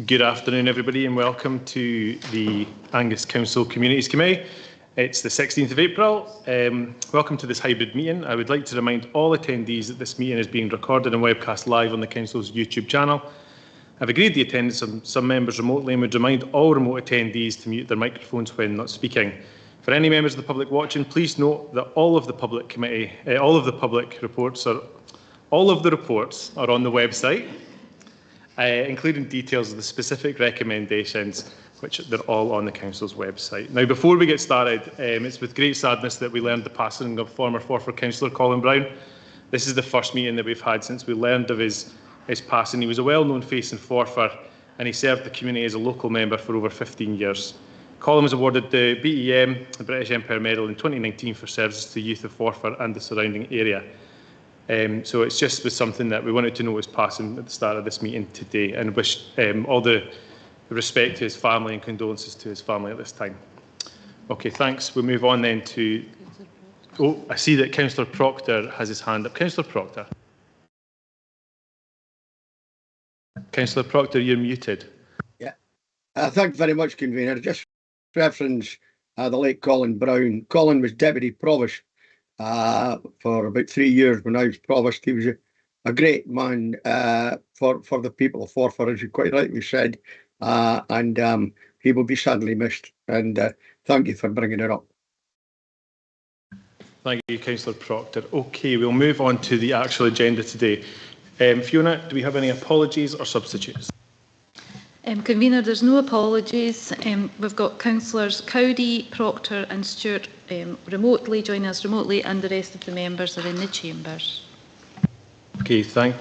Good afternoon, everybody, and welcome to the Angus Council Communities Committee. It's the 16th of April. Welcome to this hybrid meeting. I would like to remind all attendees that this meeting is being recorded and webcast live on the Council's YouTube channel. I've agreed the attendance of some members remotely and would remind all remote attendees to mute their microphones when not speaking. For any members of the public watching, please note that all of the reports are on the website, including details of the specific recommendations, which they're all on the Council's website. Now, before we get started, it's with great sadness that we learned the passing of former Forfar Councillor Colin Brown. This is the first meeting that we've had since we learned of his passing. He was a well-known face in Forfar, and he served the community as a local member for over 15 years. Colin was awarded the BEM, the British Empire Medal, in 2019 for services to the youth of Forfar and the surrounding area. So it's just was something that we wanted to know was passing at the start of this meeting today, and wish all the respect to his family and condolences to his family at this time. Okay, thanks. We'll move on then to... Oh, I see that Councillor Proctor has his hand up. Councillor Proctor. Councillor Proctor, you're muted. Yeah. Thank you very much, Convener. Just reference the late Colin Brown. Colin was Deputy Provost for about 3 years when I was Provost. He was a great man for the people of Forfar, as you quite rightly said, and he will be sadly missed. And thank you for bringing it up. Thank you, Councillor Proctor. Okay, we'll move on to the actual agenda today. Fiona, do we have any apologies or substitutes? Convener, there's no apologies. We've got Councillors Cowdy, Proctor and Stewart joining us remotely, and the rest of the members are in the chambers. Okay, thank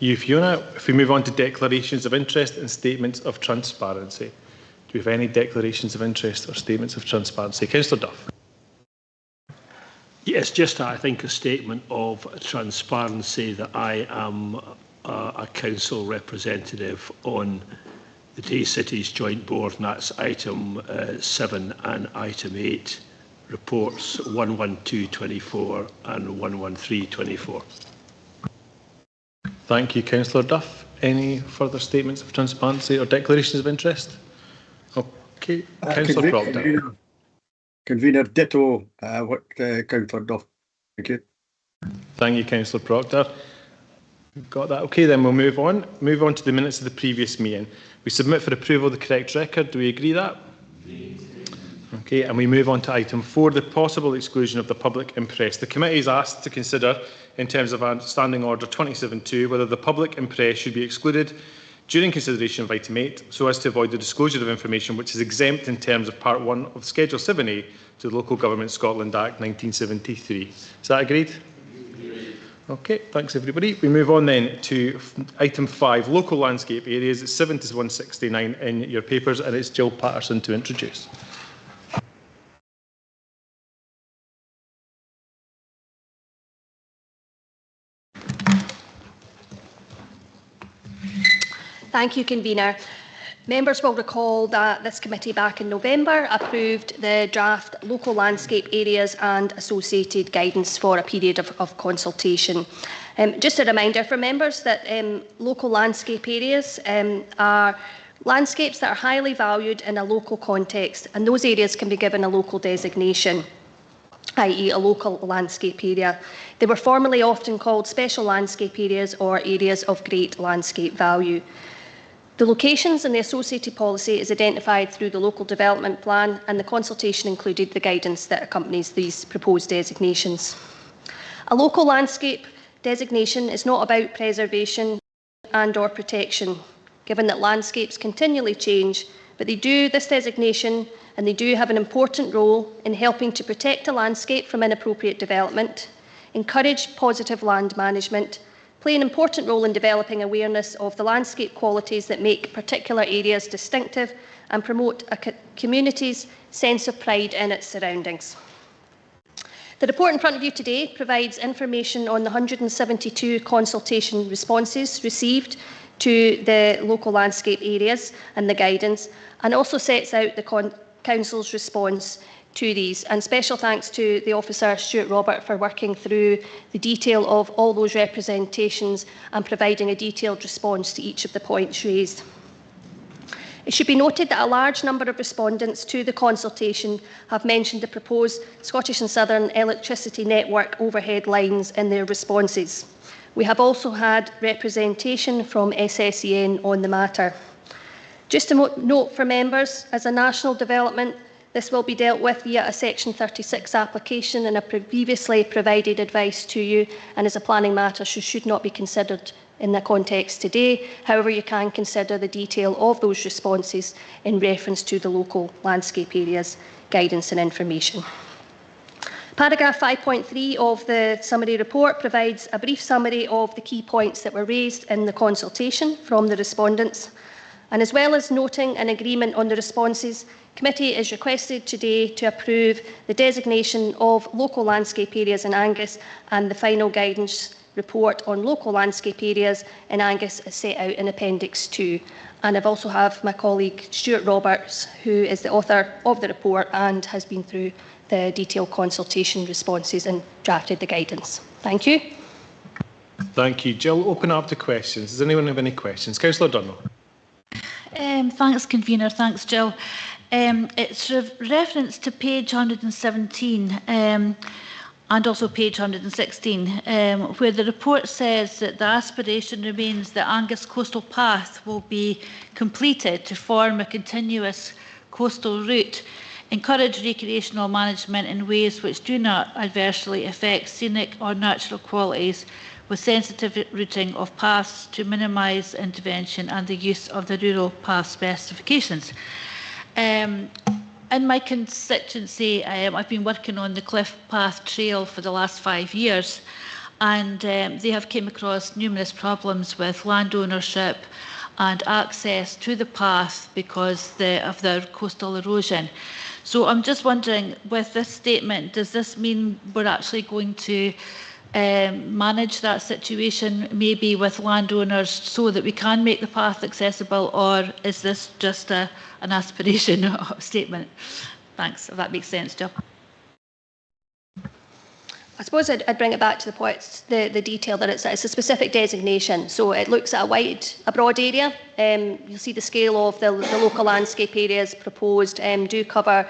you, Fiona. If we move on to declarations of interest and statements of transparency. Do we have any declarations of interest or statements of transparency? Councillor Duff. Yes, just I think a statement of transparency that I am a council representative on the Tay Cities Joint Board, and that's item 7 and item 8, reports 11224 and 11324. Thank you, Councillor Duff. Any further statements of transparency or declarations of interest? Okay, Councillor Proctor. Convener, ditto what Councillor Duff. Thank you. Thank you, Councillor Proctor. We've got that. Okay, then we'll move on. Move on to the minutes of the previous meeting. We submit for approval the correct record. Do we agree that? Okay, and we move on to item 4, the possible exclusion of the public in press. The committee is asked to consider, in terms of our Standing Order 27.2, whether the public in press should be excluded during consideration of item 8, so as to avoid the disclosure of information which is exempt in terms of Part 1 of Schedule 7A to the Local Government Scotland Act 1973. Is that agreed? Okay, thanks everybody. We move on then to item 5, local landscape areas. It's 7 to 169 in your papers, and it's Jill Patterson to introduce. Thank you, Convener. Members will recall that this committee back in November approved the draft local landscape areas and associated guidance for a period of consultation. Just a reminder for members that local landscape areas are landscapes that are highly valued in a local context, and those areas can be given a local designation, i.e. a local landscape area. They were formerly often called special landscape areas or areas of great landscape value. The locations and the associated policy is identified through the local development plan, and the consultation included the guidance that accompanies these proposed designations. A local landscape designation is not about preservation and/or protection, given that landscapes continually change, but this designation and they do have an important role in helping to protect a landscape from inappropriate development, encourage positive land management, play an important role in developing awareness of the landscape qualities that make particular areas distinctive, and promote a community's sense of pride in its surroundings. The report in front of you today provides information on the 172 consultation responses received to the local landscape areas and the guidance, and also sets out the Council's response to these. And special thanks to the officer, Stuart Robert, for working through the detail of all those representations and providing a detailed response to each of the points raised. It should be noted that a large number of respondents to the consultation have mentioned the proposed Scottish and Southern Electricity Network overhead lines in their responses. We have also had representation from SSEN on the matter. Just a note for members, as a national development, this will be dealt with via a Section 36 application, and I previously provided advice to you, and as a planning matter should not be considered in the context today. However, you can consider the detail of those responses in reference to the local landscape areas guidance and information. Paragraph 5.3 of the summary report provides a brief summary of the key points that were raised in the consultation from the respondents. And as well as noting an agreement on the responses, committee is requested today to approve the designation of local landscape areas in Angus, and the final guidance report on local landscape areas in Angus is set out in Appendix 2. And I've also have my colleague Stuart Roberts, who is the author of the report and has been through the detailed consultation responses and drafted the guidance. Thank you. Thank you. Jill, open up to questions. Does anyone have any questions? Councillor Dunlop. Thanks, Convener. Thanks, Jill. It's reference to page 117 and also page 116, where the report says that the aspiration remains that Angus Coastal Path will be completed to form a continuous coastal route, encourage recreational management in ways which do not adversely affect scenic or natural qualities, with sensitive routing of paths to minimise intervention and the use of the rural path specifications. In my constituency, I've been working on the Cliff Path Trail for the last 5 years, and they have come across numerous problems with land ownership and access to the path because of their coastal erosion. So I'm just wondering, with this statement, does this mean we're actually going to manage that situation maybe with landowners so that we can make the path accessible, or is this just an aspiration statement? Thanks, if that makes sense, Jill. I suppose I'd bring it back to the point, the detail that it's a specific designation. So it looks at a broad area. You'll see the scale of the local landscape areas proposed do cover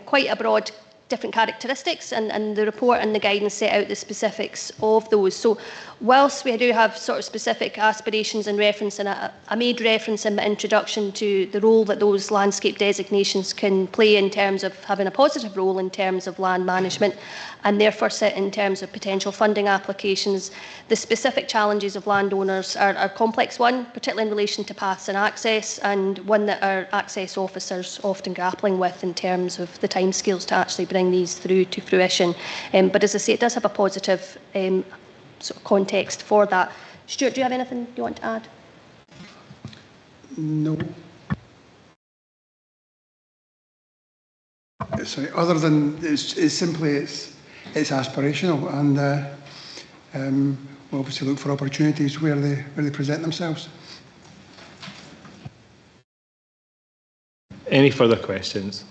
quite a broad different characteristics, and the report and the guidance set out the specifics of those. So whilst we do have sort of specific aspirations and reference, and I made reference in my introduction to the role that those landscape designations can play in terms of having a positive role in terms of land management, and therefore sit in terms of potential funding applications, the specific challenges of landowners are a complex one, particularly in relation to paths and access, and one that our access officers often grappling with in terms of the timescales to actually bring these through to fruition. But as I say, it does have a positive sort of context for that. Stuart, do you have anything you want to add? No. Sorry, other than it's simply aspirational, and we'll obviously look for opportunities where they present themselves. Any further questions?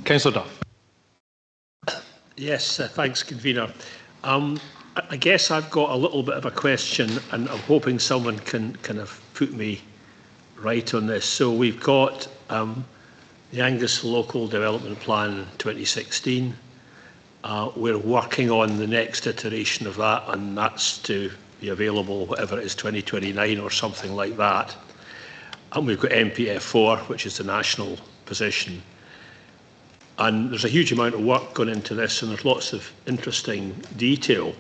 Councillor Duff. Yes, thanks, Convener. I guess I've got a little bit of a question, and I'm hoping someone can kind of put me right on this. So we've got the Angus Local Development Plan 2016. We're working on the next iteration of that, and that's to be available, whatever it is, 2029 or something like that. And we've got MPF4, which is the national position. And there's a huge amount of work going into this, and there's lots of interesting detail.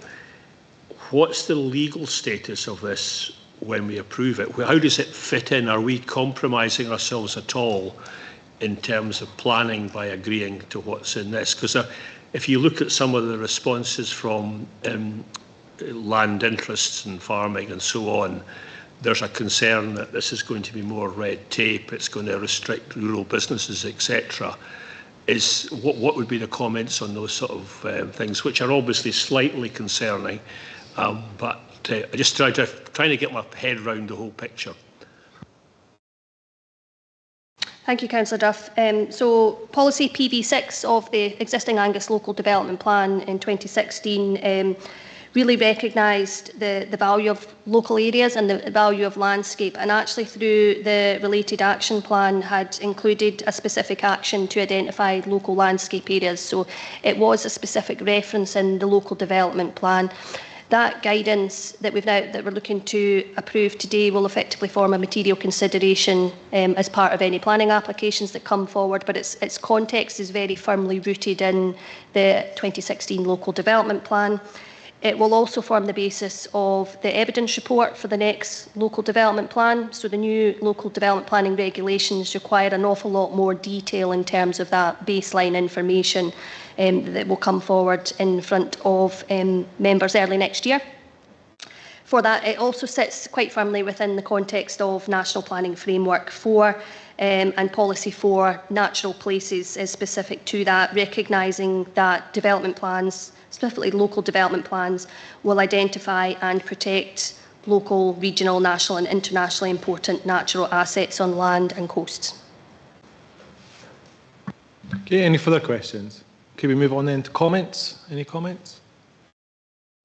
What's the legal status of this when we approve it? How does it fit in? Are we compromising ourselves at all in terms of planning by agreeing to what's in this? Because if you look at some of the responses from land interests and farming and so on, there's a concern that this is going to be more red tape, it's going to restrict rural businesses, etc. What would be the comments on those sort of things, which are obviously slightly concerning, but I just trying to get my head around the whole picture. Thank you, Councillor Duff. So policy PB6 of the existing Angus Local Development Plan in 2016 really recognised the value of local areas and the value of landscape, and actually through the related action plan had included a specific action to identify local landscape areas. So it was a specific reference in the local development plan. That guidance that we're looking to approve today will effectively form a material consideration as part of any planning applications that come forward, but its context is very firmly rooted in the 2016 local development plan. It will also form the basis of the evidence report for the next local development plan. So the new local development planning regulations require an awful lot more detail in terms of that baseline information that will come forward in front of members early next year. For that, it also sits quite firmly within the context of National Planning Framework 4 and Policy 4, natural places is specific to that, recognising that development plans, specifically local development plans, will identify and protect local, regional, national and internationally important natural assets on land and coasts. Okay, any further questions? Okay, we move on then to comments. Any comments?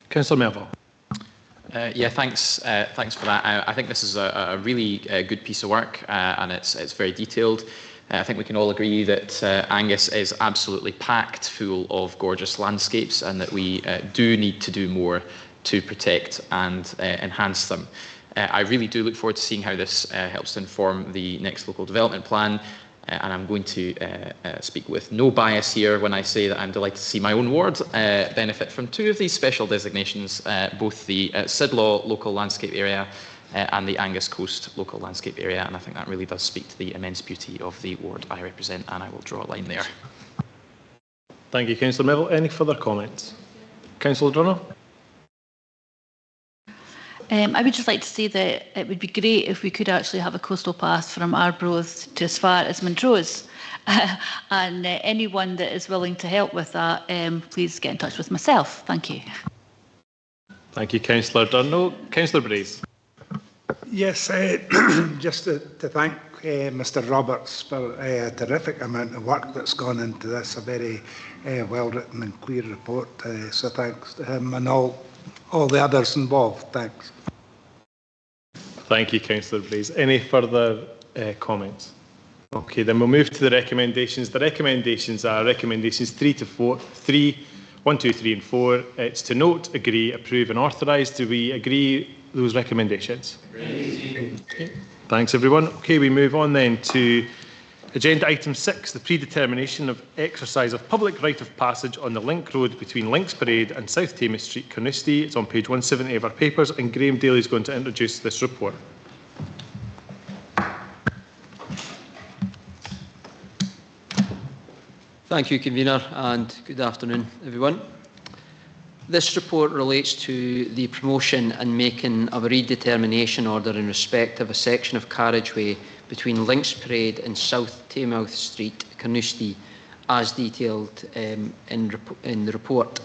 Councillor Melville. Yeah, thanks for that. I think this is a really good piece of work and it's very detailed. I think we can all agree that Angus is absolutely packed full of gorgeous landscapes and that we do need to do more to protect and enhance them. I really do look forward to seeing how this helps to inform the next local development plan. And I'm going to speak with no bias here when I say that I'm delighted to see my own ward benefit from two of these special designations, both the Sidlaw local landscape area and the Angus Coast local landscape area, and I think that really does speak to the immense beauty of the ward I represent, and I will draw a line there. Thank you, Councillor Melville. Any further comments? Councillor Drunner? I would just like to say that it would be great if we could actually have a coastal path from Arbroath to as far as Montrose. And anyone that is willing to help with that, please get in touch with myself. Thank you. Thank you, Councillor Durno. Councillor Brace. Yes, just to thank Mr Roberts for a terrific amount of work that's gone into this, a very well-written and clear report. So thanks to him and all the others involved. Thanks. Thank you, Councillor Brace. Any further comments? Okay, then we'll move to the recommendations. The recommendations are recommendations 1, 2, 3 and 4. It's to note, agree, approve and authorise. Do we agree those recommendations? Okay. Thanks everyone. Okay, we move on then to agenda item 6, the predetermination of exercise of public right of passage on the link road between Links Parade and South Tammy Street, Carnoustie. It's on page 170 of our papers, and Graham Daly is going to introduce this report. Thank you, Convener, and good afternoon, everyone. This report relates to the promotion and making of a redetermination order in respect of a section of carriageway between Links Parade and South Taymouth Street, Carnoustie, as detailed in the report.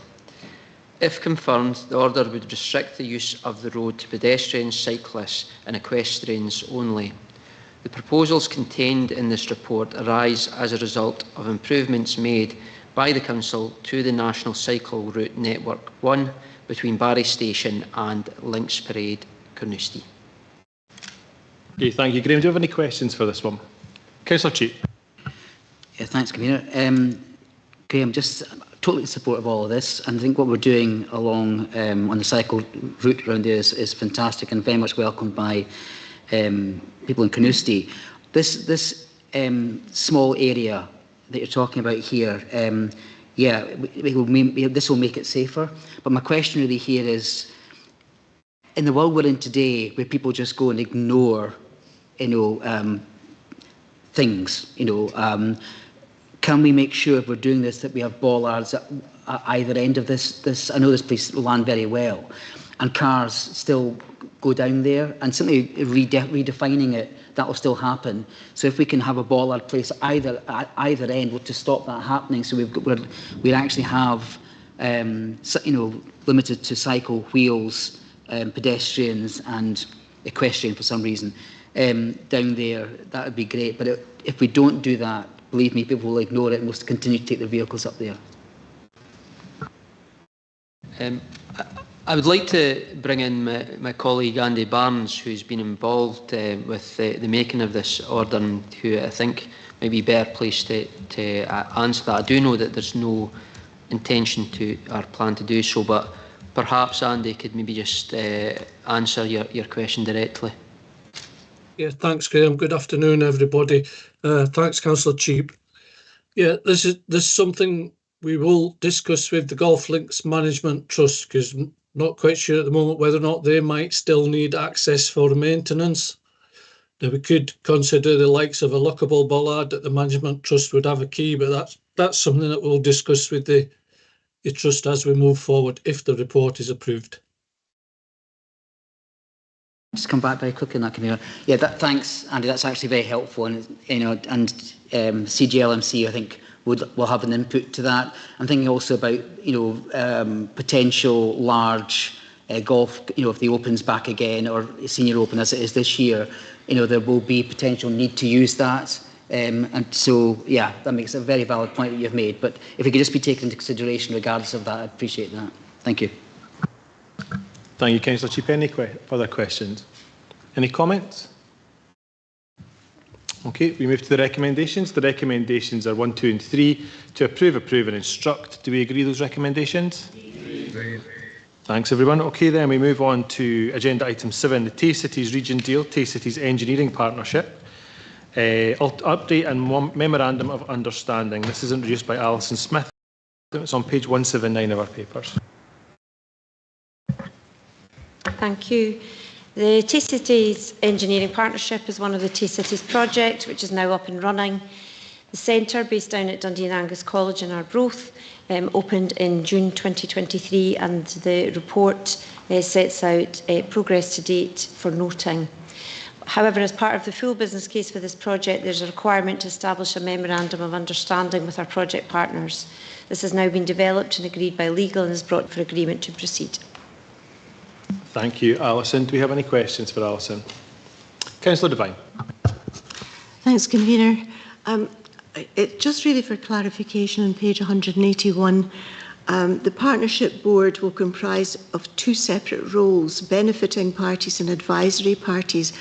If confirmed, the order would restrict the use of the road to pedestrians, cyclists and equestrians only. The proposals contained in this report arise as a result of improvements made by the Council to the National Cycle Route Network 1 between Barry Station and Links Parade, Carnoustie. Okay, thank you. Graham, do you have any questions for this one? Councillor Cheap. Yeah, thanks, Convener. Graham, just totally in support of all of this, and I think what we're doing along on the cycle route around there is fantastic and very much welcomed by people in Carnoustie. This small area that you're talking about here, this will make it safer. But my question really here is, in the world we're in today, where people just go and ignore, things, can we make sure if we're doing this that we have bollards at either end of this? I know this place land very well, and cars still go down there, and simply redefining it, that will still happen. So if we can have a bollard placed at either end to stop that happening, so we actually have limited to cycle, wheels, pedestrians and equestrian for some reason down there, that would be great. But if we don't do that, believe me, people will ignore it and will continue to take their vehicles up there. I would like to bring in my colleague Andy Barnes, who's been involved with the making of this order and who I think may be better placed to answer that. I do know that there's no intention to or plan to do so, but perhaps Andy could maybe just answer your question directly. Yeah, thanks, Graham. Good afternoon, everybody. Thanks, Councillor Cheap. Yeah, this is something we will discuss with the Golf Links Management Trust, because I'm not quite sure at the moment whether or not they might still need access for maintenance. Now, we could consider the likes of a lockable bollard that the Management Trust would have a key, but that's something that we'll discuss with the Trust as we move forward if the report is approved. Just come back very quickly on that, Convener. Yeah, thanks, Andy. That's actually very helpful, and CGLMC, I think, will have an input to that. I'm thinking also about potential large golf. If the Open's back again, or Senior Open as it is this year, there will be potential need to use that. And so, yeah, that makes a very valid point that you've made. But if it could just be taken into consideration regardless of that, I'd appreciate that. Thank you. Thank you, Councillor Cheap. Any further questions? Any comments? Okay, we move to the recommendations. The recommendations are 1, 2 and 3 to approve, and instruct. Do we agree those recommendations? Agreed. Thanks, everyone. Okay, then we move on to agenda item 7, the Tay Cities Region Deal, Tay Cities Engineering Partnership. Update and Memorandum of Understanding. This is introduced by Alison Smith. It's on page 179 of our papers. Thank you. The Tay Cities Engineering Partnership is one of the Tay Cities projects, which is now up and running. The centre, based down at Dundee and Angus College in Arbroath, opened in June 2023, and the report sets out progress to date for noting. However, as part of the full business case for this project, there's a requirement to establish a memorandum of understanding with our project partners. This has now been developed and agreed by legal and is brought for agreement to proceed. Thank you, Alison. Do we have any questions for Alison? Councillor Devine. Thanks, Convener. Just really for clarification on page 181, the Partnership Board will comprise of 2 separate roles, benefiting parties and advisory parties.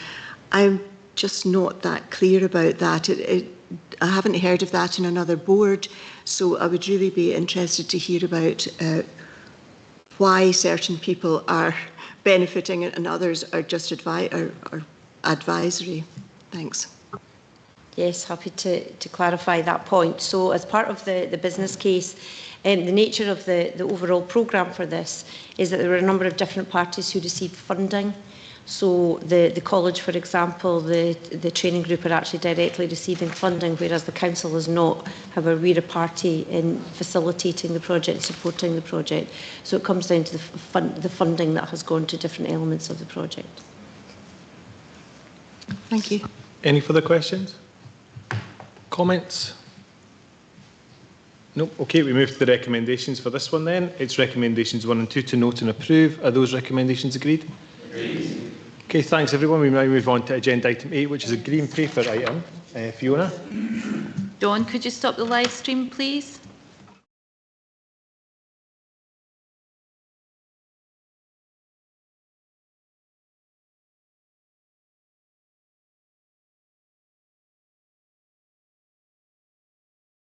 I'm just not that clear about that. I haven't heard of that in another board, so I would really be interested to hear about why certain people are benefiting and others are just advisory. Thanks. Yes, happy to clarify that point. So as part of the business case, the nature of the overall programme for this is that there were a number of different parties who received funding. So the college, for example, the training group are actually directly receiving funding, whereas the council is not. However, we're a party in facilitating the project, supporting the project. So it comes down to the funding that has gone to different elements of the project. Thank you. Any further questions? Comments? No. Okay, we move to the recommendations for this one then. It's recommendations 1 and 2 to note and approve. Are those recommendations agreed? Agreed. Okay, thanks everyone. We now move on to agenda item 8, which is a green paper item. Fiona? Dawn, could you stop the live stream, please?